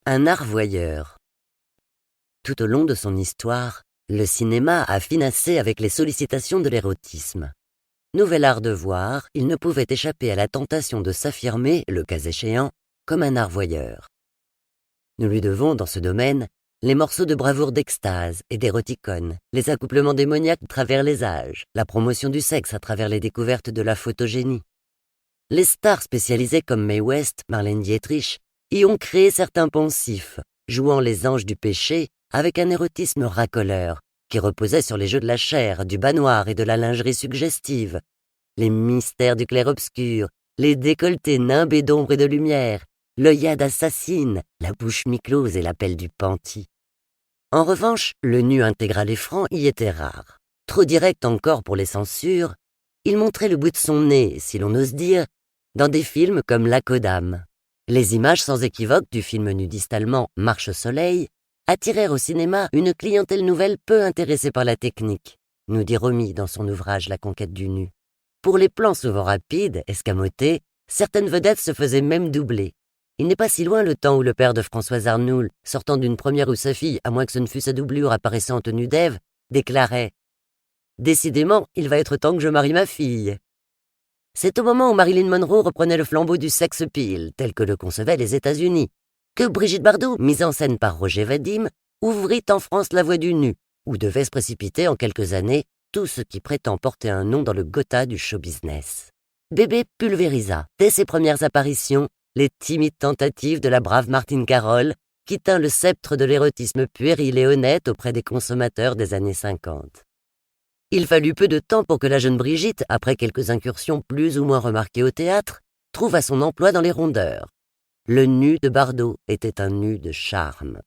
Un art voyeur. Tout au long de son histoire, le cinéma a financé avec les sollicitations de l'érotisme. Nouvel art de voir, il ne pouvait échapper à la tentation de s'affirmer, le cas échéant, comme un art voyeur. Nous lui devons, dans ce domaine, les morceaux de bravoure d'extase et d'éroticone, les accouplements démoniaques à travers les âges, la promotion du sexe à travers les découvertes de la photogénie. Les stars spécialisées comme Mae West, Marlène Dietrich, y ont créé certains poncifs, jouant les anges du péché avec un érotisme racoleur, qui reposait sur les jeux de la chair, du bas noir et de la lingerie suggestive, les mystères du clair-obscur, les décolletés nimbés d'ombre et de lumière, l'œillade assassine, la bouche mi-close et la pelle du penty. En revanche, le nu intégral et franc y était rare. Trop direct encore pour les censures, il montrait le bout de son nez, si l'on ose dire, dans des films comme La Kodam. Les images sans équivoque du film nudiste allemand Marche au soleil attirèrent au cinéma une clientèle nouvelle peu intéressée par la technique, nous dit Romy dans son ouvrage La conquête du nu. Pour les plans souvent rapides, escamotés, certaines vedettes se faisaient même doubler. Il n'est pas si loin le temps où le père de Françoise Arnoul, sortant d'une première où sa fille, à moins que ce ne fût sa doublure apparaissant en tenue d'Ève, déclarait « Décidément, il va être temps que je marie ma fille ». C'est au moment où Marilyn Monroe reprenait le flambeau du sex appeal, tel que le concevaient les États-Unis, que Brigitte Bardot, mise en scène par Roger Vadim, ouvrit en France la voie du nu, où devait se précipiter en quelques années tout ce qui prétend porter un nom dans le Gotha du show business. Bébé pulvérisa, dès ses premières apparitions, les timides tentatives de la brave Martine Carole, qui tint le sceptre de l'érotisme puéril et honnête auprès des consommateurs des années 50. Il fallut peu de temps pour que la jeune Brigitte, après quelques incursions plus ou moins remarquées au théâtre, trouva son emploi dans les rondeurs. Le nu de Bardot était un nu de charme.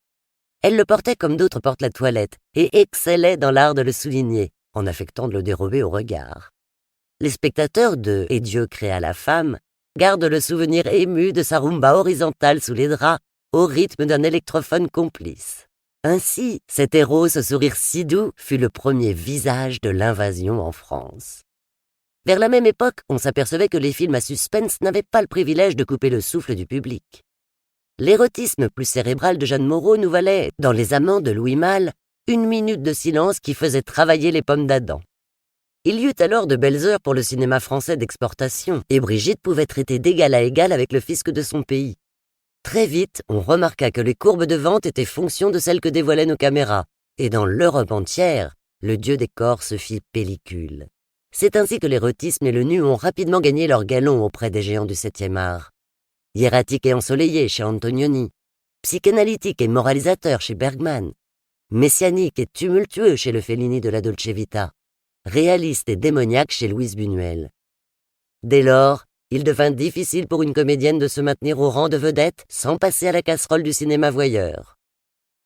Elle le portait comme d'autres portent la toilette et excellait dans l'art de le souligner, en affectant de le dérober au regard. Les spectateurs de « Et Dieu créa la femme » gardent le souvenir ému de sa rumba horizontale sous les draps au rythme d'un électrophone complice. Ainsi, cet héros, ce sourire si doux, fut le premier visage de l'invasion en France. Vers la même époque, on s'apercevait que les films à suspense n'avaient pas le privilège de couper le souffle du public. L'érotisme plus cérébral de Jeanne Moreau nous valait, dans Les Amants de Louis Malle, une minute de silence qui faisait travailler les pommes d'Adam. Il y eut alors de belles heures pour le cinéma français d'exportation, et Brigitte pouvait traiter d'égal à égal avec le fisc de son pays. Très vite, on remarqua que les courbes de vente étaient fonction de celles que dévoilaient nos caméras, et dans l'Europe entière, le dieu des corps se fit pellicule. C'est ainsi que l'érotisme et le nu ont rapidement gagné leur galon auprès des géants du 7e art. Hiératique et ensoleillé chez Antonioni, psychanalytique et moralisateur chez Bergman, messianique et tumultueux chez le Fellini de la Dolce Vita, réaliste et démoniaque chez Louise Buñuel. Dès lors, il devint difficile pour une comédienne de se maintenir au rang de vedette sans passer à la casserole du cinéma voyeur.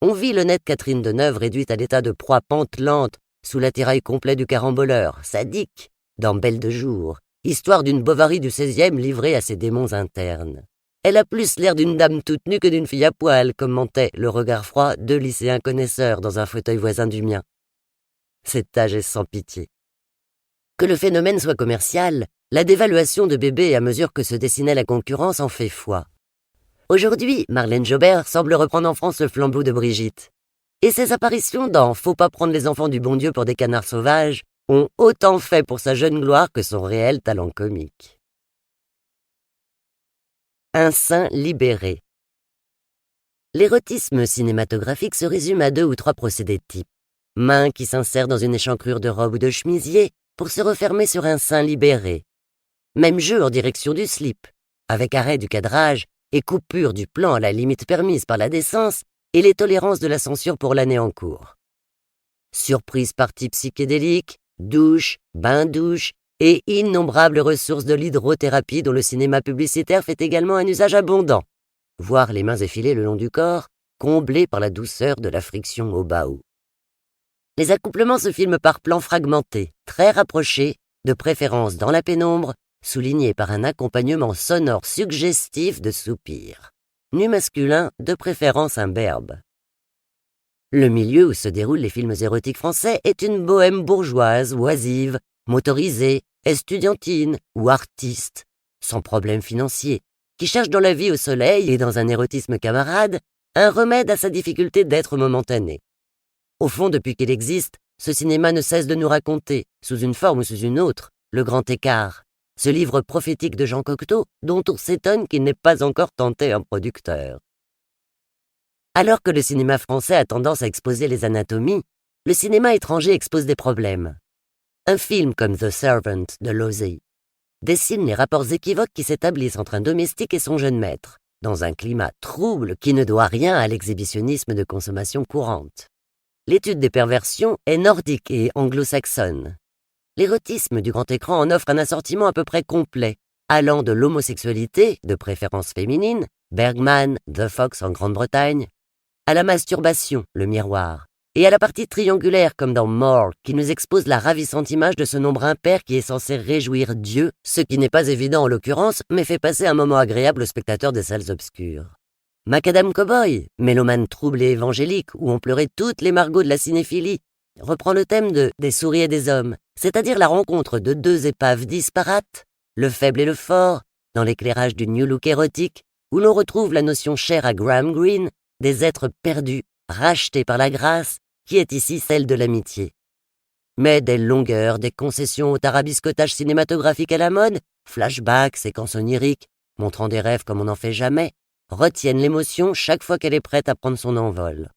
On vit l'honnête Catherine Deneuve réduite à l'état de proie pantelante sous l'attirail complet du caramboleur, sadique, dans Belle de jour, histoire d'une Bovary du XVIe livrée à ses démons internes. Elle a plus l'air d'une dame toute nue que d'une fille à poil, commentait le regard froid deux lycéens connaisseurs dans un fauteuil voisin du mien. Cet âge est sans pitié. Que le phénomène soit commercial, la dévaluation de Bébé à mesure que se dessinait la concurrence en fait foi. Aujourd'hui, Marlène Jobert semble reprendre en France le flambeau de Brigitte. Et ses apparitions dans « Faut pas prendre les enfants du bon Dieu pour des canards sauvages » ont autant fait pour sa jeune gloire que son réel talent comique. Un sein libéré. L'érotisme cinématographique se résume à 2 ou 3 procédés types. Main qui s'insère dans une échancrure de robe ou de chemisier pour se refermer sur un sein libéré. Même jeu en direction du slip, avec arrêt du cadrage et coupure du plan à la limite permise par la décence et les tolérances de la censure pour l'année en cours. Surprise partie psychédélique, douche, bain-douche et innombrables ressources de l'hydrothérapie dont le cinéma publicitaire fait également un usage abondant. Voir les mains effilées le long du corps, comblées par la douceur de la friction au bas-haut. Les accouplements se filment par plans fragmentés, très rapprochés, de préférence dans la pénombre, soulignés par un accompagnement sonore suggestif de soupirs. Nu masculin, de préférence imberbe. Le milieu où se déroulent les films érotiques français est une bohème bourgeoise, oisive, motorisée, estudiantine ou artiste, sans problème financier, qui cherche dans la vie au soleil et dans un érotisme camarade un remède à sa difficulté d'être momentané. Au fond, depuis qu'il existe, ce cinéma ne cesse de nous raconter, sous une forme ou sous une autre, le grand écart, ce livre prophétique de Jean Cocteau dont on s'étonne qu'il n'ait pas encore tenté un producteur. Alors que le cinéma français a tendance à exposer les anatomies, le cinéma étranger expose des problèmes. Un film comme The Servant de Losey dessine les rapports équivoques qui s'établissent entre un domestique et son jeune maître, dans un climat trouble qui ne doit rien à l'exhibitionnisme de consommation courante. L'étude des perversions est nordique et anglo-saxonne. L'érotisme du grand écran en offre un assortiment à peu près complet, allant de l'homosexualité, de préférence féminine, Bergman, The Fox en Grande-Bretagne, à la masturbation, le miroir, et à la partie triangulaire comme dans More, qui nous expose la ravissante image de ce nombre impair qui est censé réjouir Dieu, ce qui n'est pas évident en l'occurrence, mais fait passer un moment agréable au spectateur des salles obscures. Macadam Cowboy, mélomane trouble et évangélique où ont pleuré toutes les Margots de la cinéphilie, reprend le thème de Des souris et des hommes, c'est-à-dire la rencontre de deux épaves disparates, le faible et le fort, dans l'éclairage du New Look érotique, où l'on retrouve la notion chère à Graham Greene, des êtres perdus, rachetés par la grâce, qui est ici celle de l'amitié. Mais des longueurs, des concessions au tarabiscotage cinématographique à la mode, flashbacks, séquences oniriques, montrant des rêves comme on n'en fait jamais, retiennent l'émotion chaque fois qu'elle est prête à prendre son envol.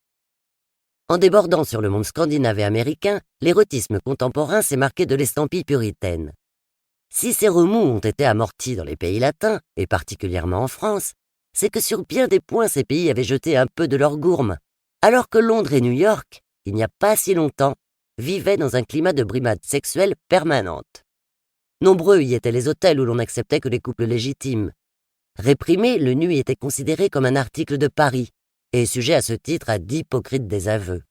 En débordant sur le monde scandinave et américain, l'érotisme contemporain s'est marqué de l'estampille puritaine. Si ces remous ont été amortis dans les pays latins, et particulièrement en France, c'est que sur bien des points ces pays avaient jeté un peu de leur gourme, alors que Londres et New York, il n'y a pas si longtemps, vivaient dans un climat de brimade sexuelle permanente. Nombreux y étaient les hôtels où l'on n'acceptait que les couples légitimes. Réprimé, le nu était considéré comme un article de Paris, et sujet à ce titre à d'hypocrites désaveux.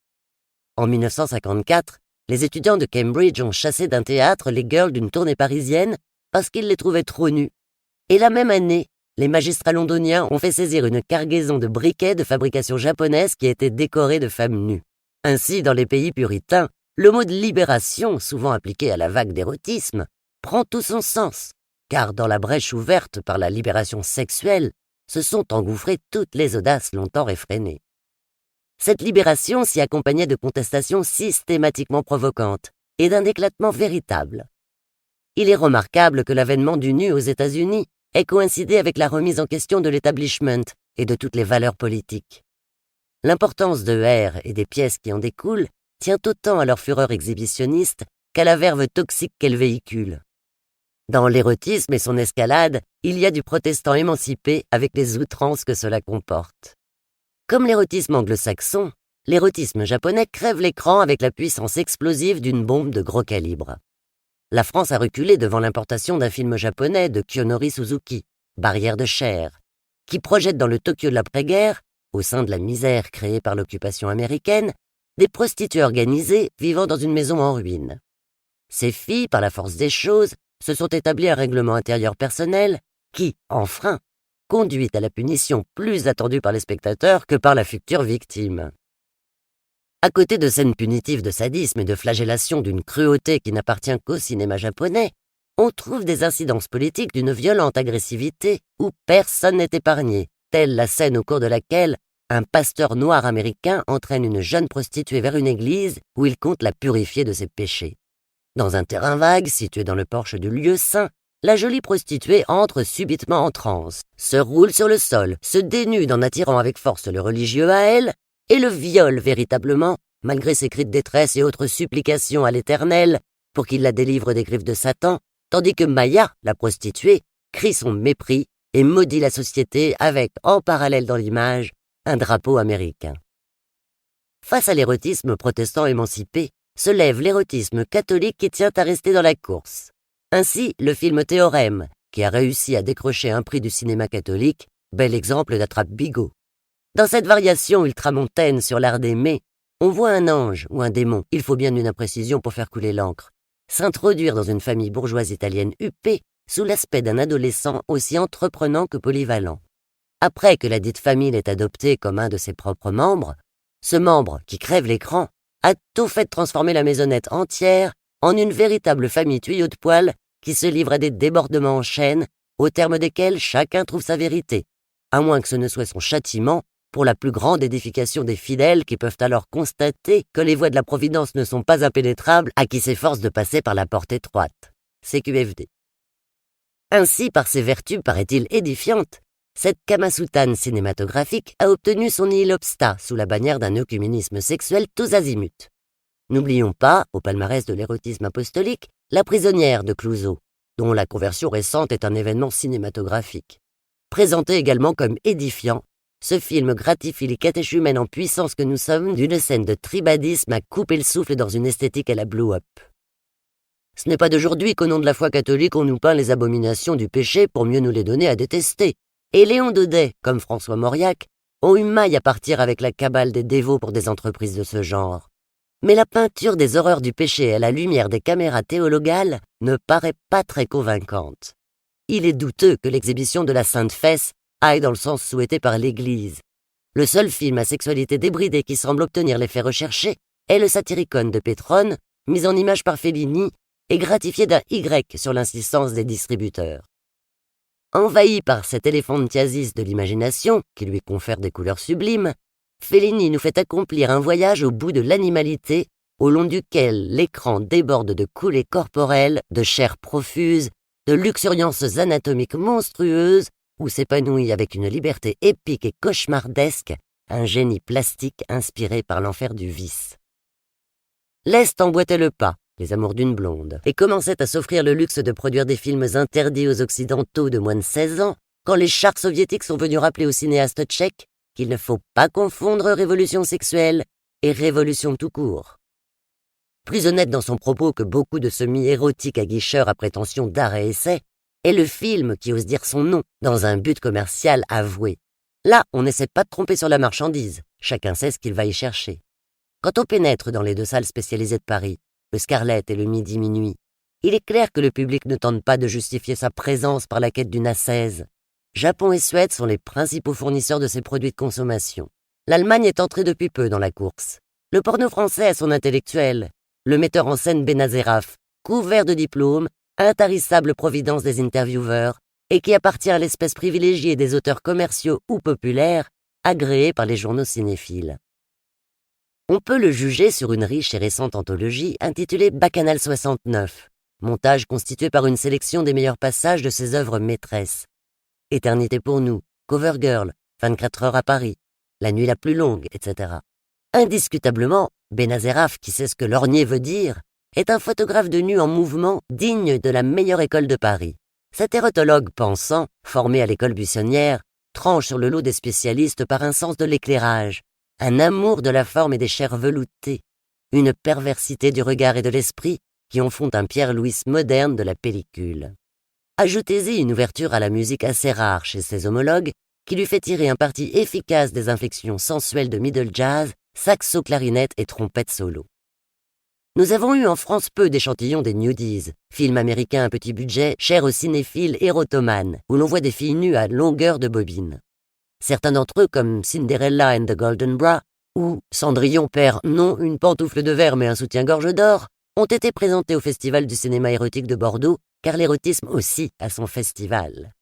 En 1954, les étudiants de Cambridge ont chassé d'un théâtre les girls d'une tournée parisienne parce qu'ils les trouvaient trop nus. Et la même année, les magistrats londoniens ont fait saisir une cargaison de briquets de fabrication japonaise qui étaient décorés de femmes nues. Ainsi, dans les pays puritains, le mot de libération, souvent appliqué à la vague d'érotisme, prend tout son sens, car dans la brèche ouverte par la libération sexuelle, se sont engouffrées toutes les audaces longtemps réfrénées. Cette libération s'y accompagnait de contestations systématiquement provocantes et d'un éclatement véritable. Il est remarquable que l'avènement du nu aux États-Unis ait coïncidé avec la remise en question de l'établissement et de toutes les valeurs politiques. L'importance de R et des pièces qui en découlent tient autant à leur fureur exhibitionniste qu'à la verve toxique qu'elles véhiculent. Dans l'érotisme et son escalade, il y a du protestant émancipé avec les outrances que cela comporte. Comme l'érotisme anglo-saxon, l'érotisme japonais crève l'écran avec la puissance explosive d'une bombe de gros calibre. La France a reculé devant l'importation d'un film japonais de Kiyonori Suzuki, Barrière de chair, qui projette dans le Tokyo de l'après-guerre, au sein de la misère créée par l'occupation américaine, des prostituées organisées vivant dans une maison en ruine. Ces filles, par la force des choses, se sont établis un règlement intérieur personnel qui, enfreint, conduit à la punition plus attendue par les spectateurs que par la future victime. À côté de scènes punitives de sadisme et de flagellation d'une cruauté qui n'appartient qu'au cinéma japonais, on trouve des incidences politiques d'une violente agressivité où personne n'est épargné, telle la scène au cours de laquelle un pasteur noir américain entraîne une jeune prostituée vers une église où il compte la purifier de ses péchés. Dans un terrain vague, situé dans le porche du lieu saint, la jolie prostituée entre subitement en transe, se roule sur le sol, se dénude en attirant avec force le religieux à elle, et le viole véritablement, malgré ses cris de détresse et autres supplications à l'Éternel, pour qu'il la délivre des griffes de Satan, tandis que Maya, la prostituée, crie son mépris et maudit la société avec, en parallèle dans l'image, un drapeau américain. Face à l'érotisme protestant émancipé, se lève l'érotisme catholique qui tient à rester dans la course. Ainsi, le film Théorème, qui a réussi à décrocher un prix du cinéma catholique, bel exemple d'attrape bigot. Dans cette variation ultramontaine sur l'art d'aimer, on voit un ange ou un démon, il faut bien une imprécision pour faire couler l'encre, s'introduire dans une famille bourgeoise italienne huppée sous l'aspect d'un adolescent aussi entreprenant que polyvalent. Après que la dite famille l'ait adopté comme un de ses propres membres, ce membre qui crève l'écran a tout fait de transformer la maisonnette entière en une véritable famille tuyau de poêle qui se livre à des débordements en chaîne, au terme desquels chacun trouve sa vérité, à moins que ce ne soit son châtiment pour la plus grande édification des fidèles qui peuvent alors constater que les voies de la Providence ne sont pas impénétrables à qui s'efforce de passer par la porte étroite. CQFD. Ainsi, par ses vertus, paraît-il, édifiantes, cette Kamasoutane cinématographique a obtenu son nihil obsta sous la bannière d'un œcuménisme sexuel tous azimuts. N'oublions pas, au palmarès de l'érotisme apostolique, La prisonnière de Clouseau, dont la conversion récente est un événement cinématographique. Présenté également comme édifiant, ce film gratifie les catéchumènes en puissance que nous sommes d'une scène de tribadisme à couper le souffle dans une esthétique à la blow-up. Ce n'est pas d'aujourd'hui qu'au nom de la foi catholique on nous peint les abominations du péché pour mieux nous les donner à détester. Et Léon Daudet, comme François Mauriac, ont eu maille à partir avec la cabale des dévots pour des entreprises de ce genre. Mais la peinture des horreurs du péché à la lumière des caméras théologales ne paraît pas très convaincante. Il est douteux que l'exhibition de la Sainte Fesse aille dans le sens souhaité par l'Église. Le seul film à sexualité débridée qui semble obtenir l'effet recherché est le Satyricon de Pétrone, mis en image par Fellini et gratifié d'un Y sur l'insistance des distributeurs. Envahi par cet éléphantiasis de l'imagination, qui lui confère des couleurs sublimes, Fellini nous fait accomplir un voyage au bout de l'animalité, au long duquel l'écran déborde de coulées corporelles, de chair profuse, de luxuriances anatomiques monstrueuses, où s'épanouit avec une liberté épique et cauchemardesque un génie plastique inspiré par l'enfer du vice. L'Est emboîtait le pas, Les Amours d'une blonde, et commençait à s'offrir le luxe de produire des films interdits aux Occidentaux de moins de 16 ans, quand les chars soviétiques sont venus rappeler aux cinéastes tchèques qu'il ne faut pas confondre révolution sexuelle et révolution tout court. Plus honnête dans son propos que beaucoup de semi-érotiques aguicheurs à prétention d'art et essai, est le film qui ose dire son nom dans un but commercial avoué. Là, on n'essaie pas de tromper sur la marchandise, chacun sait ce qu'il va y chercher. Quand on pénètre dans les deux salles spécialisées de Paris, le Scarlett et le Midi-Minuit, il est clair que le public ne tente pas de justifier sa présence par la quête d'une ascèse. Japon et Suède sont les principaux fournisseurs de ces produits de consommation. L'Allemagne est entrée depuis peu dans la course. Le porno français a son intellectuel, le metteur en scène Benazeraf, couvert de diplômes, intarissable providence des intervieweurs, et qui appartient à l'espèce privilégiée des auteurs commerciaux ou populaires, agréés par les journaux cinéphiles. On peut le juger sur une riche et récente anthologie intitulée Bacchanal 69, montage constitué par une sélection des meilleurs passages de ses œuvres maîtresses. Éternité pour nous, Cover Girl, 24 heures à Paris, La nuit la plus longue, etc. Indiscutablement, Benazeraf, qui sait ce que lorgner veut dire, est un photographe de nu en mouvement digne de la meilleure école de Paris. Cet érotologue pensant, formé à l'école buissonnière, tranche sur le lot des spécialistes par un sens de l'éclairage, un amour de la forme et des chairs veloutées, une perversité du regard et de l'esprit qui en font un Pierre Louis moderne de la pellicule. Ajoutez-y une ouverture à la musique assez rare chez ses homologues, qui lui fait tirer un parti efficace des inflexions sensuelles de middle jazz, saxo, clarinette et trompette solo. Nous avons eu en France peu d'échantillons des nudies, film américain à petit budget, cher aux cinéphiles érotomanes, où l'on voit des filles nues à longueur de bobine. Certains d'entre eux, comme Cinderella and the Golden Bra, ou Cendrillon perd non une pantoufle de verre mais un soutien-gorge d'or, ont été présentés au Festival du cinéma érotique de Bordeaux, car l'érotisme aussi a son festival.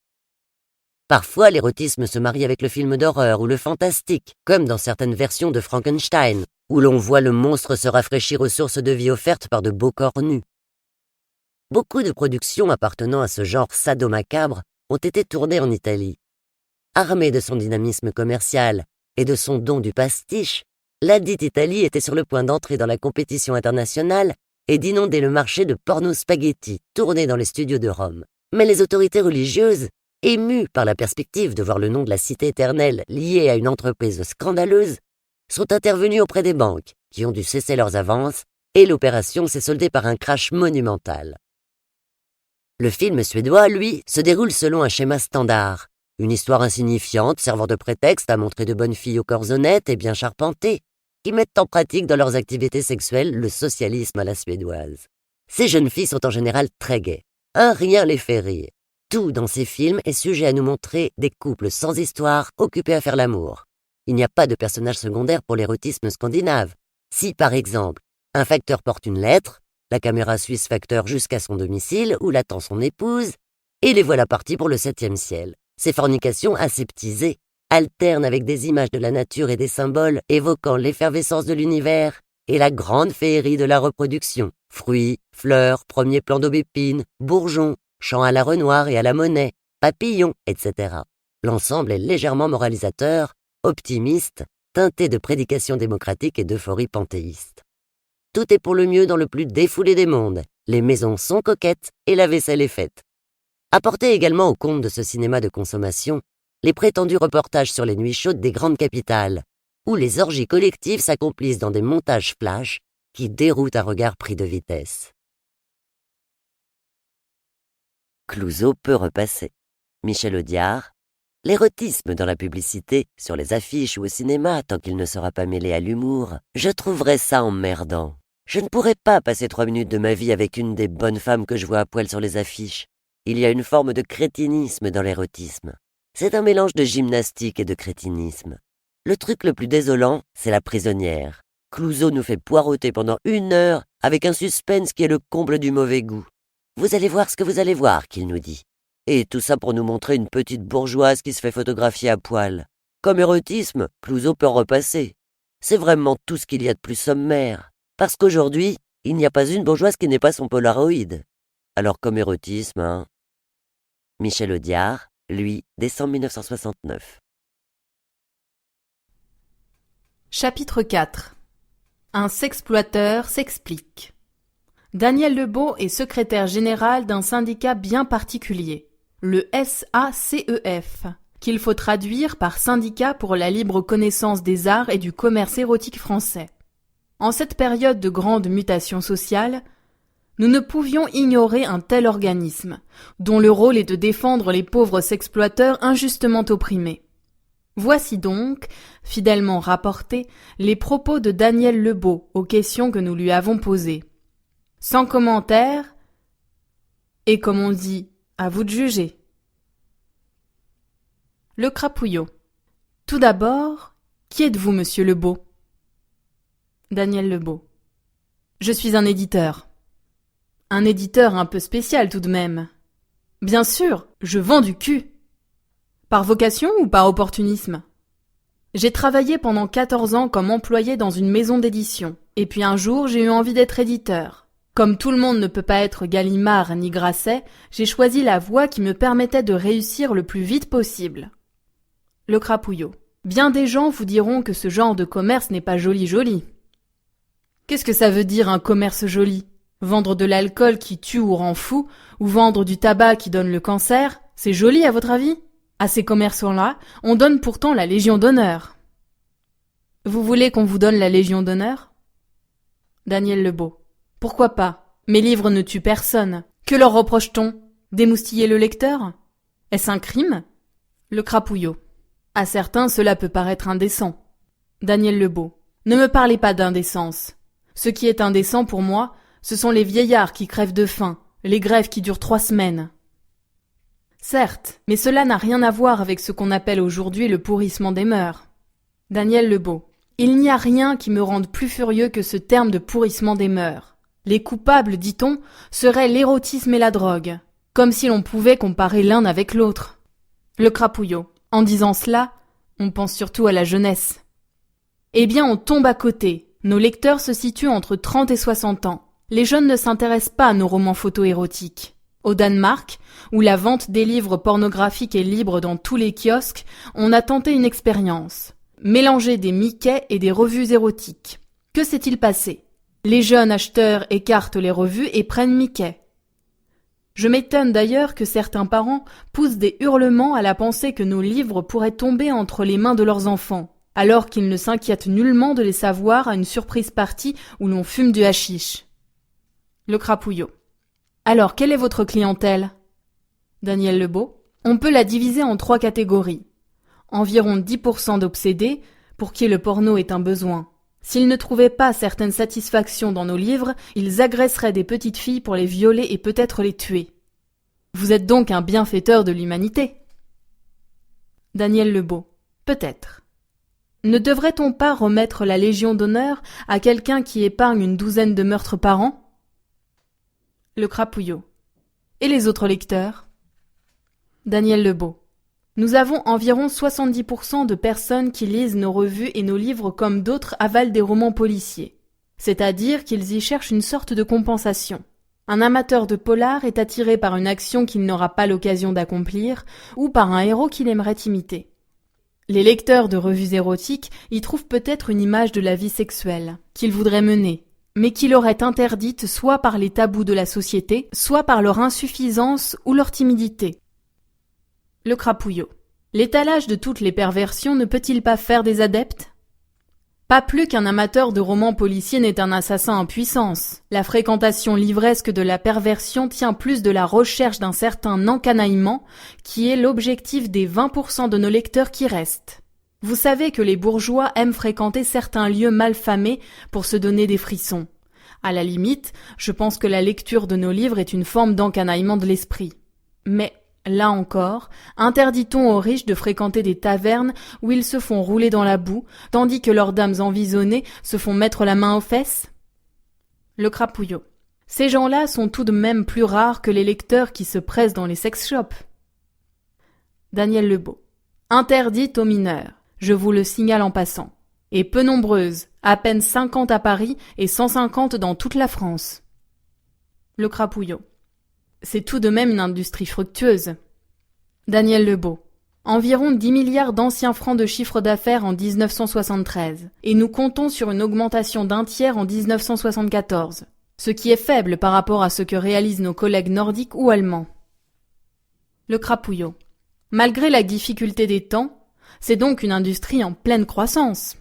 Parfois, l'érotisme se marie avec le film d'horreur ou le fantastique, comme dans certaines versions de Frankenstein, où l'on voit le monstre se rafraîchir aux sources de vie offertes par de beaux corps nus. Beaucoup de productions appartenant à ce genre sadomacabre ont été tournées en Italie. Armée de son dynamisme commercial et de son don du pastiche, la dite Italie était sur le point d'entrer dans la compétition internationale et d'inonder le marché de porno spaghetti tourné dans les studios de Rome. Mais les autorités religieuses, émues par la perspective de voir le nom de la cité éternelle lié à une entreprise scandaleuse, sont intervenues auprès des banques, qui ont dû cesser leurs avances, et l'opération s'est soldée par un crash monumental. Le film suédois, lui, se déroule selon un schéma standard, une histoire insignifiante servant de prétexte à montrer de bonnes filles aux corps honnêtes et bien charpentés, qui mettent en pratique dans leurs activités sexuelles le socialisme à la suédoise. Ces jeunes filles sont en général très gaies. Rien les fait rire. Tout dans ces films est sujet à nous montrer des couples sans histoire occupés à faire l'amour. Il n'y a pas de personnage secondaire pour l'érotisme scandinave. Si, par exemple, un facteur porte une lettre, la caméra suit ce facteur jusqu'à son domicile où l'attend son épouse, et les voilà partis pour le 7e ciel. Ces fornications aseptisées, alterne avec des images de la nature et des symboles évoquant l'effervescence de l'univers et la grande féerie de la reproduction. Fruits, fleurs, premiers plants d'aubépine, bourgeons, chants à la Renoir et à la Monet, papillons, etc. L'ensemble est légèrement moralisateur, optimiste, teinté de prédication démocratique et d'euphorie panthéiste. Tout est pour le mieux dans le plus défoulé des mondes. Les maisons sont coquettes et la vaisselle est faite. Apportez également au compte de ce cinéma de consommation les prétendus reportages sur les nuits chaudes des grandes capitales, où les orgies collectives s'accomplissent dans des montages flash qui déroutent un regard pris de vitesse. Clouzot peut repasser. Michel Audiard. L'érotisme dans la publicité, sur les affiches ou au cinéma, tant qu'il ne sera pas mêlé à l'humour, je trouverais ça emmerdant. Je ne pourrais pas passer 3 minutes de ma vie avec une des bonnes femmes que je vois à poil sur les affiches. Il y a une forme de crétinisme dans l'érotisme. C'est un mélange de gymnastique et de crétinisme. Le truc le plus désolant, c'est la prisonnière. Clouzot nous fait poireauter pendant 1 heure avec un suspense qui est le comble du mauvais goût. Vous allez voir ce que vous allez voir, qu'il nous dit. Et tout ça pour nous montrer une petite bourgeoise qui se fait photographier à poil. Comme érotisme, Clouzot peut en repasser. C'est vraiment tout ce qu'il y a de plus sommaire. Parce qu'aujourd'hui, il n'y a pas une bourgeoise qui n'ait pas son Polaroid. Alors comme érotisme, hein. Michel Audiard, lui, décembre 1969. Chapitre 4. Un sexploiteur s'explique. Daniel Lebeau est secrétaire général d'un syndicat bien particulier, le SACEF, qu'il faut traduire par Syndicat pour la libre connaissance des arts et du commerce érotique français. En cette période de grande mutation sociale, nous ne pouvions ignorer un tel organisme, dont le rôle est de défendre les pauvres sexploiteurs injustement opprimés. Voici donc, fidèlement rapportés, les propos de Daniel Lebeau aux questions que nous lui avons posées. Sans commentaire, et comme on dit, à vous de juger. Le Crapouillot. Tout d'abord, qui êtes-vous, monsieur Lebeau ? Daniel Lebeau. Je suis un éditeur. Un éditeur un peu spécial tout de même. Bien sûr, je vends du cul. Par vocation ou par opportunisme ? J'ai travaillé pendant 14 ans comme employé dans une maison d'édition, et puis un jour j'ai eu envie d'être éditeur. Comme tout le monde ne peut pas être Gallimard ni Grasset, j'ai choisi la voie qui me permettait de réussir le plus vite possible. Le Crapouillot. Bien des gens vous diront que ce genre de commerce n'est pas joli. Qu'est-ce que ça veut dire un commerce joli ? Vendre de l'alcool qui tue ou rend fou, ou vendre du tabac qui donne le cancer, c'est joli à votre avis ? À ces commerçants-là, on donne pourtant la Légion d'honneur. Vous voulez qu'on vous donne la Légion d'honneur ? Daniel Lebeau. Pourquoi pas ? Mes livres ne tuent personne. Que leur reproche-t-on ? D'émoustiller le lecteur ? Est-ce un crime ? Le Crapouillot. À certains, cela peut paraître indécent. Daniel Lebeau. Ne me parlez pas d'indécence. Ce qui est indécent pour moi, ce sont les vieillards qui crèvent de faim, les grèves qui durent 3 semaines. Certes, mais cela n'a rien à voir avec ce qu'on appelle aujourd'hui le pourrissement des mœurs. Daniel Lebeau. Il n'y a rien qui me rende plus furieux que ce terme de pourrissement des mœurs. Les coupables, dit-on, seraient l'érotisme et la drogue, comme si l'on pouvait comparer l'un avec l'autre. Le Crapouillot. En disant cela, on pense surtout à la jeunesse. Eh bien, on tombe à côté. Nos lecteurs se situent entre 30 et 60 ans. Les jeunes ne s'intéressent pas à nos romans photo-érotiques. Au Danemark, où la vente des livres pornographiques est libre dans tous les kiosques, on a tenté une expérience. Mélanger des Mickey et des revues érotiques. Que s'est-il passé ? Les jeunes acheteurs écartent les revues et prennent Mickey. Je m'étonne d'ailleurs que certains parents poussent des hurlements à la pensée que nos livres pourraient tomber entre les mains de leurs enfants, alors qu'ils ne s'inquiètent nullement de les savoir à une surprise party où l'on fume du hashish. Le Crapouillot. Alors, quelle est votre clientèle ? Daniel Lebeau. On peut la diviser en 3 catégories. Environ 10% d'obsédés, pour qui le porno est un besoin. S'ils ne trouvaient pas certaines satisfactions dans nos livres, ils agresseraient des petites filles pour les violer et peut-être les tuer. Vous êtes donc un bienfaiteur de l'humanité. Daniel Lebeau. Peut-être. Ne devrait-on pas remettre la Légion d'honneur à quelqu'un qui épargne une 12aine de meurtres par an ? Le Crapouillot. Et les autres lecteurs ? Daniel Lebeau. Nous avons environ 70% de personnes qui lisent nos revues et nos livres comme d'autres avalent des romans policiers. C'est-à-dire qu'ils y cherchent une sorte de compensation. Un amateur de polar est attiré par une action qu'il n'aura pas l'occasion d'accomplir ou par un héros qu'il aimerait imiter. Les lecteurs de revues érotiques y trouvent peut-être une image de la vie sexuelle qu'ils voudraient mener, mais qui leur est interdite soit par les tabous de la société, soit par leur insuffisance ou leur timidité. Le crapouillot. L'étalage de toutes les perversions ne peut-il pas faire des adeptes ? Pas plus qu'un amateur de romans policiers n'est un assassin en puissance. La fréquentation livresque de la perversion tient plus de la recherche d'un certain encanaillement, qui est l'objectif des 20% de nos lecteurs qui restent. Vous savez que les bourgeois aiment fréquenter certains lieux malfamés pour se donner des frissons. À la limite, je pense que la lecture de nos livres est une forme d'encanaillement de l'esprit. Mais, là encore, interdit-on aux riches de fréquenter des tavernes où ils se font rouler dans la boue, tandis que leurs dames envisonnées se font mettre la main aux fesses ? Le crapouillot. Ces gens-là sont tout de même plus rares que les lecteurs qui se pressent dans les sex shops. Daniel Lebeau. Interdite aux mineurs. Je vous le signale en passant. Et peu nombreuses, à peine 50 à Paris et 150 dans toute la France. Le crapouillot. C'est tout de même une industrie fructueuse. Daniel Lebeau. Environ 10 milliards d'anciens francs de chiffre d'affaires en 1973, et nous comptons sur une augmentation d'un tiers en 1974, ce qui est faible par rapport à ce que réalisent nos collègues nordiques ou allemands. Le crapouillot. Malgré la difficulté des temps, c'est donc une industrie en pleine croissance.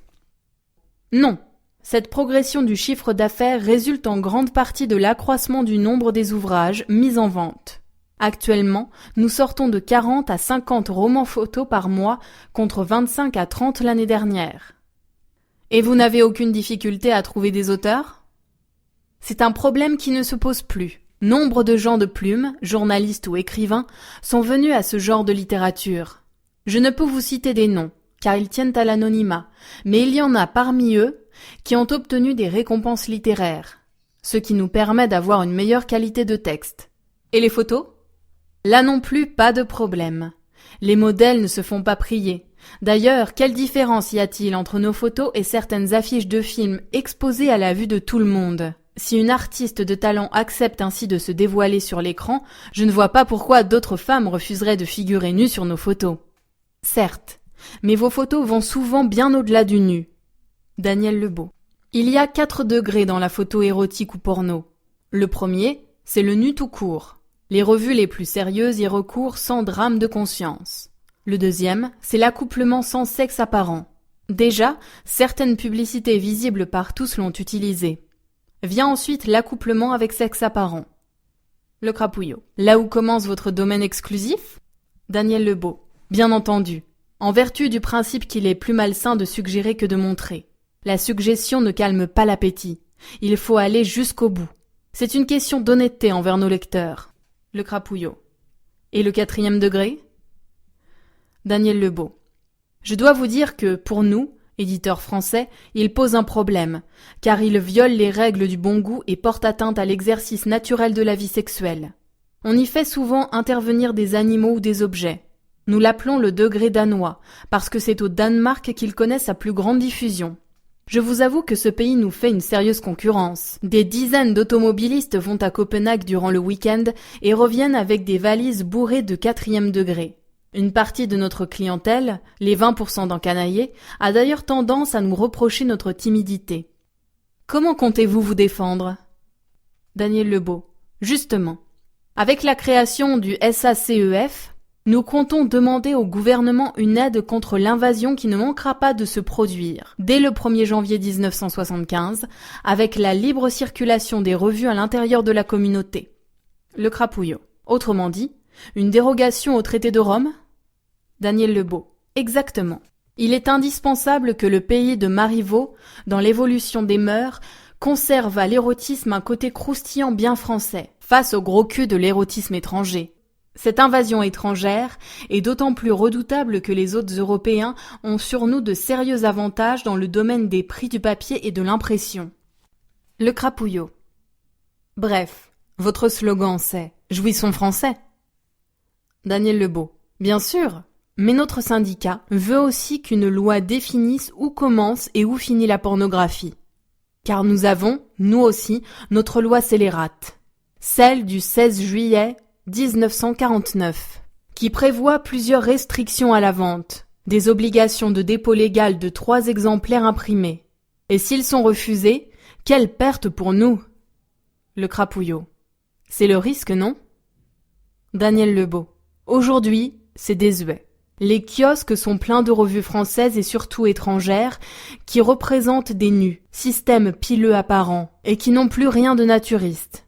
Non, cette progression du chiffre d'affaires résulte en grande partie de l'accroissement du nombre des ouvrages mis en vente. Actuellement, nous sortons de 40 à 50 romans photos par mois contre 25 à 30 l'année dernière. Et vous n'avez aucune difficulté à trouver des auteurs ? C'est un problème qui ne se pose plus. Nombre de gens de plume, journalistes ou écrivains, sont venus à ce genre de littérature. Je ne peux vous citer des noms, car ils tiennent à l'anonymat, mais il y en a parmi eux qui ont obtenu des récompenses littéraires, ce qui nous permet d'avoir une meilleure qualité de texte. Et les photos ? Là non plus, pas de problème. Les modèles ne se font pas prier. D'ailleurs, quelle différence y a-t-il entre nos photos et certaines affiches de films exposées à la vue de tout le monde ? Si une artiste de talent accepte ainsi de se dévoiler sur l'écran, je ne vois pas pourquoi d'autres femmes refuseraient de figurer nues sur nos photos. Certes, mais vos photos vont souvent bien au-delà du nu. Daniel Lebeau. Il y a 4 degrés dans la photo érotique ou porno. Le premier, c'est le nu tout court. Les revues les plus sérieuses y recourent sans drame de conscience. Le deuxième, c'est l'accouplement sans sexe apparent. Déjà, certaines publicités visibles par tous l'ont utilisé. Vient ensuite l'accouplement avec sexe apparent. Le crapouillot. Là où commence votre domaine exclusif ? Daniel Lebeau. Bien entendu. En vertu du principe qu'il est plus malsain de suggérer que de montrer. La suggestion ne calme pas l'appétit. Il faut aller jusqu'au bout. C'est une question d'honnêteté envers nos lecteurs. Le crapouillot. Et le 4e degré ? Daniel Lebeau. Je dois vous dire que, pour nous, éditeurs français, il pose un problème, car il viole les règles du bon goût et porte atteinte à l'exercice naturel de la vie sexuelle. On y fait souvent intervenir des animaux ou des objets. Nous l'appelons le degré danois, parce que c'est au Danemark qu'il connaît sa plus grande diffusion. Je vous avoue que ce pays nous fait une sérieuse concurrence. Des dizaines d'automobilistes vont à Copenhague durant le week-end et reviennent avec des valises bourrées de 4e degré. Une partie de notre clientèle, les 20% d'encanaillés, a d'ailleurs tendance à nous reprocher notre timidité. Comment comptez-vous vous défendre ? Daniel Lebeau. Justement. Avec la création du SACEF, nous comptons demander au gouvernement une aide contre l'invasion qui ne manquera pas de se produire dès le 1er janvier 1975 avec la libre circulation des revues à l'intérieur de la communauté. Le crapouillot. Autrement dit, une dérogation au traité de Rome ? Daniel Lebeau. Exactement. Il est indispensable que le pays de Marivaux, dans l'évolution des mœurs, conserve à l'érotisme un côté croustillant bien français, face au gros cul de l'érotisme étranger. Cette invasion étrangère est d'autant plus redoutable que les autres Européens ont sur nous de sérieux avantages dans le domaine des prix du papier et de l'impression. Le crapouillot. Bref, votre slogan c'est « Jouissons français ». Daniel Lebeau. Bien sûr, Mais notre syndicat veut aussi qu'une loi définisse où commence et où finit la pornographie. Car nous avons, nous aussi, notre loi scélérate, celle du 16 juillet 1949, qui prévoit plusieurs restrictions à la vente, des obligations de dépôt légal de 3 exemplaires imprimés. Et s'ils sont refusés, quelle perte pour nous? Le Crapouillot. C'est le risque, non? Daniel Lebeau. Aujourd'hui, c'est désuet. Les kiosques sont pleins de revues françaises et surtout étrangères qui représentent des nus, système pileux apparent, et qui n'ont plus rien de naturiste.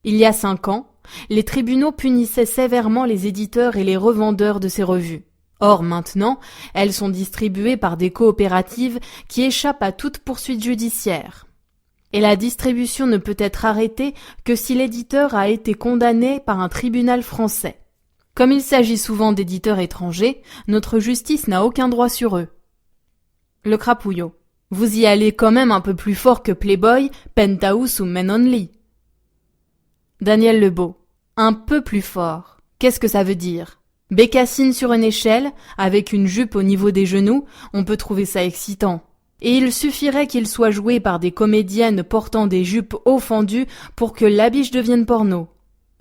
Il y a 5 ans, les tribunaux punissaient sévèrement les éditeurs et les revendeurs de ces revues. Or maintenant, elles sont distribuées par des coopératives qui échappent à toute poursuite judiciaire. Et la distribution ne peut être arrêtée que si l'éditeur a été condamné par un tribunal français. Comme il s'agit souvent d'éditeurs étrangers, notre justice n'a aucun droit sur eux. Le Crapouillot. Vous y allez quand même un peu plus fort que Playboy, Penthouse ou Men Only. Daniel Lebeau. Un peu plus fort. Qu'est-ce que ça veut dire? Bécassine sur une échelle, avec une jupe au niveau des genoux, on peut trouver ça excitant. Et il suffirait qu'il soit joué par des comédiennes portant des jupes haut fendues pour que l'habit devienne porno.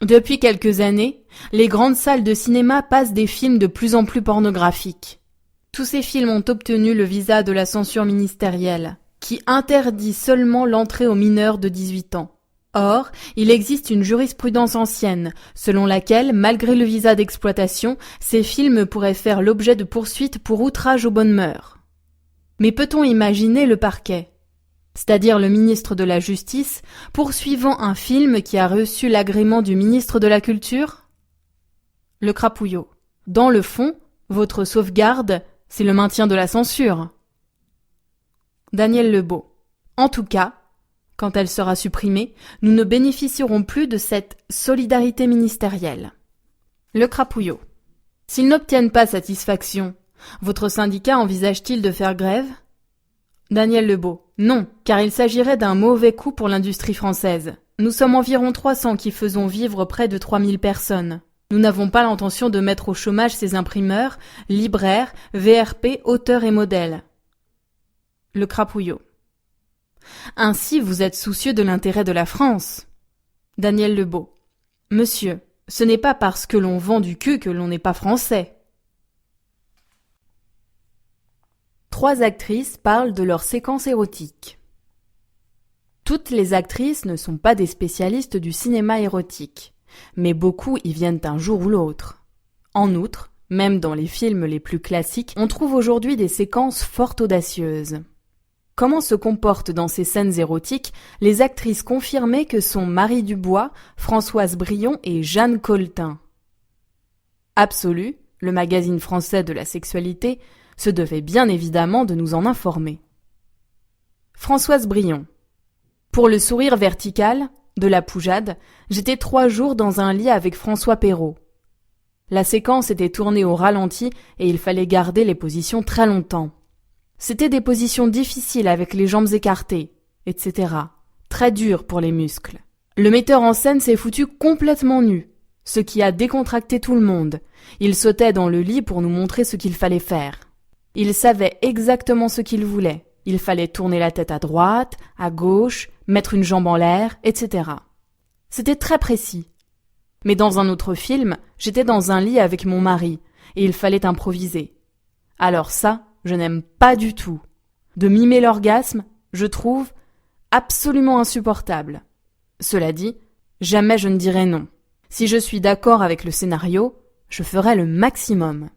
Depuis quelques années, les grandes salles de cinéma passent des films de plus en plus pornographiques. Tous ces films ont obtenu le visa de la censure ministérielle, qui interdit seulement l'entrée aux mineurs de 18 ans. Or, il existe une jurisprudence ancienne, selon laquelle, malgré le visa d'exploitation, ces films pourraient faire l'objet de poursuites pour outrage aux bonnes mœurs. Mais peut-on imaginer le parquet, c'est-à-dire le ministre de la Justice, poursuivant un film qui a reçu l'agrément du ministre de la Culture? Le Crapouillot. Dans le fond, votre sauvegarde, c'est le maintien de la censure. Daniel Lebeau. En tout cas, quand elle sera supprimée, nous ne bénéficierons plus de cette solidarité ministérielle. Le Crapouillot. S'ils n'obtiennent pas satisfaction, votre syndicat envisage-t-il de faire grève? Daniel Lebeau. Non, car il s'agirait d'un mauvais coup pour l'industrie française. Nous sommes environ 300 qui faisons vivre près de 3000 personnes. Nous n'avons pas l'intention de mettre au chômage ces imprimeurs, libraires, VRP, auteurs et modèles. Le Crapouillot. Ainsi, vous êtes soucieux de l'intérêt de la France. Daniel Lebeau. Monsieur, ce n'est pas parce que l'on vend du cul que l'on n'est pas français. 3 actrices parlent de leurs séquences érotiques. Toutes les actrices ne sont pas des spécialistes du cinéma érotique, mais beaucoup y viennent un jour ou l'autre. En outre, même dans les films les plus classiques, on trouve aujourd'hui des séquences fort audacieuses. Comment se comportent dans ces scènes érotiques les actrices confirmées que sont Marie Dubois, Françoise Brion et Jeanne Coltin? Absolu, le magazine français de la sexualité, se devait bien évidemment de nous en informer. Françoise Brion. Pour le sourire vertical, de la Poujade, j'étais 3 jours dans un lit avec François Perrault. La séquence était tournée au ralenti et il fallait garder les positions très longtemps. C'était des positions difficiles avec les jambes écartées, etc. Très dures pour les muscles. Le metteur en scène s'est foutu complètement nu, ce qui a décontracté tout le monde. Il sautait dans le lit pour nous montrer ce qu'il fallait faire. Il savait exactement ce qu'il voulait. Il fallait tourner la tête à droite, à gauche, mettre une jambe en l'air, etc. C'était très précis. Mais dans un autre film, j'étais dans un lit avec mon mari, et il fallait improviser. Alors ça, je n'aime pas du tout. De mimer l'orgasme, je trouve absolument insupportable. Cela dit, jamais je ne dirai non. Si je suis d'accord avec le scénario, je ferai le maximum.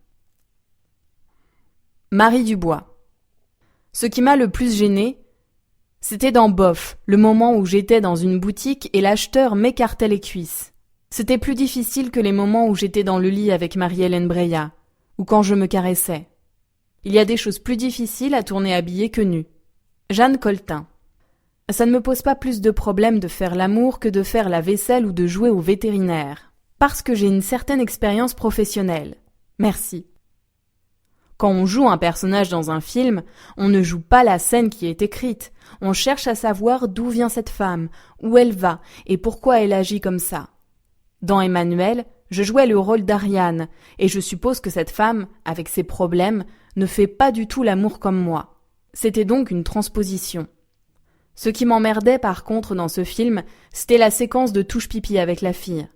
Marie Dubois. Ce qui m'a le plus gênée, c'était dans Bof, le moment où j'étais dans une boutique et l'acheteur m'écartait les cuisses. C'était plus difficile que les moments où j'étais dans le lit avec Marie-Hélène Breillat, ou quand je me caressais. Il y a des choses plus difficiles à tourner habillée que nue. Jeanne Coltin. Ça ne me pose pas plus de problème de faire l'amour que de faire la vaisselle ou de jouer au vétérinaire. Parce que j'ai une certaine expérience professionnelle. Merci. Quand on joue un personnage dans un film, on ne joue pas la scène qui est écrite. On cherche à savoir d'où vient cette femme, où elle va et pourquoi elle agit comme ça. Dans Emmanuel, Je jouais le rôle d'Ariane, et je suppose que cette femme, avec ses problèmes, ne fait pas du tout l'amour comme moi. C'était donc une transposition. Ce qui m'emmerdait par contre dans ce film, c'était la séquence de touche pipi avec la fille.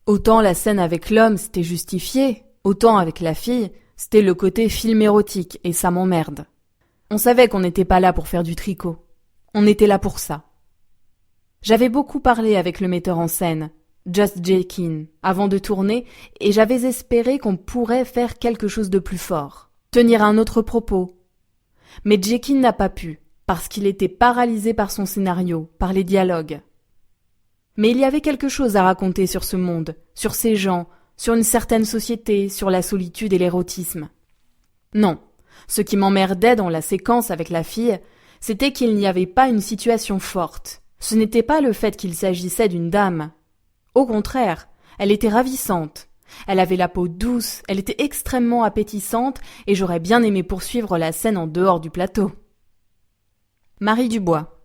Autant la scène avec l'homme, c'était justifié, autant avec la fille, c'était le côté film érotique, et ça m'emmerde. On savait qu'on n'était pas là pour faire du tricot. On était là pour ça. J'avais beaucoup parlé avec le metteur en scène, Just Jakin, avant de tourner, et j'avais espéré qu'on pourrait faire quelque chose de plus fort, tenir un autre propos. Mais Jakin n'a pas pu, parce qu'il était paralysé par son scénario, par les dialogues. Mais il y avait quelque chose à raconter sur ce monde, sur ces gens, sur une certaine société, sur la solitude et l'érotisme. Non, ce qui m'emmerdait dans la séquence avec la fille, c'était qu'il n'y avait pas une situation forte. Ce n'était pas le fait qu'il s'agissait d'une dame. Au contraire, elle était ravissante. Elle avait la peau douce, elle était extrêmement appétissante et j'aurais bien aimé poursuivre la scène en dehors du plateau. Marie Dubois.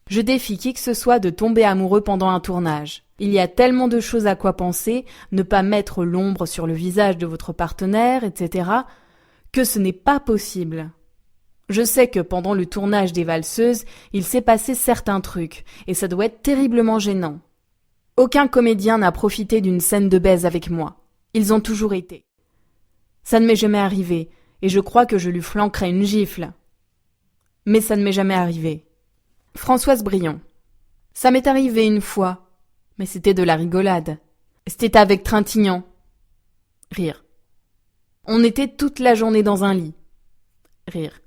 Je défie qui que ce soit de tomber amoureux pendant un tournage. Il y a tellement de choses à quoi penser, ne pas mettre l'ombre sur le visage de votre partenaire, etc., que ce n'est pas possible. Je sais que pendant le tournage des Valseuses, il s'est passé certains trucs, et ça doit être terriblement gênant. Aucun comédien n'a profité d'une scène de baise avec moi. Ils ont toujours été. Ça ne m'est jamais arrivé, et je crois que je lui flanquerai une gifle. Mais ça ne m'est jamais arrivé. Françoise Brion. Ça m'est arrivé une fois, mais c'était de la rigolade. C'était avec Trintignant. Rire. On était toute la journée dans un lit. Rire.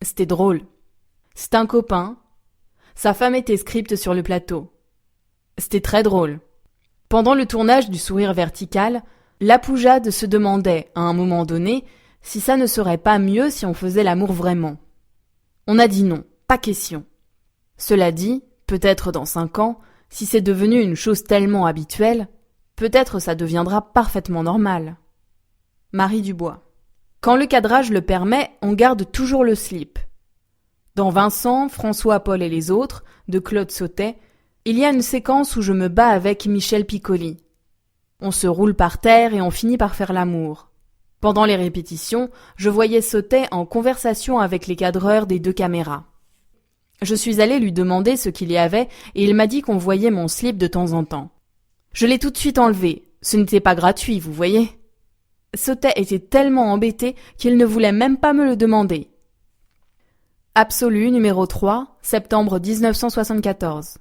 C'était drôle. C'est un copain. Sa femme était script sur le plateau. C'était très drôle. Pendant le tournage du Sourire vertical, la Poujade se demandait, à un moment donné, si ça ne serait pas mieux si on faisait l'amour vraiment. On a dit non, pas question. Cela dit, peut-être dans 5 ans, si c'est devenu une chose tellement habituelle, peut-être ça deviendra parfaitement normal. Marie Dubois. Quand le cadrage le permet, on garde toujours le slip. Dans Vincent, François, Paul et les autres, de Claude Sautet, il y a une séquence où je me bats avec Michel Piccoli. On se roule par terre et on finit par faire l'amour. Pendant les répétitions, je voyais Sautet en conversation avec les cadreurs des 2 caméras. Je suis allée lui demander ce qu'il y avait et il m'a dit qu'on voyait mon slip de temps en temps. Je l'ai tout de suite enlevé. Ce n'était pas gratuit, vous voyez. Sautet était tellement embêté qu'il ne voulait même pas me le demander. Absolu numéro 3, septembre 1974.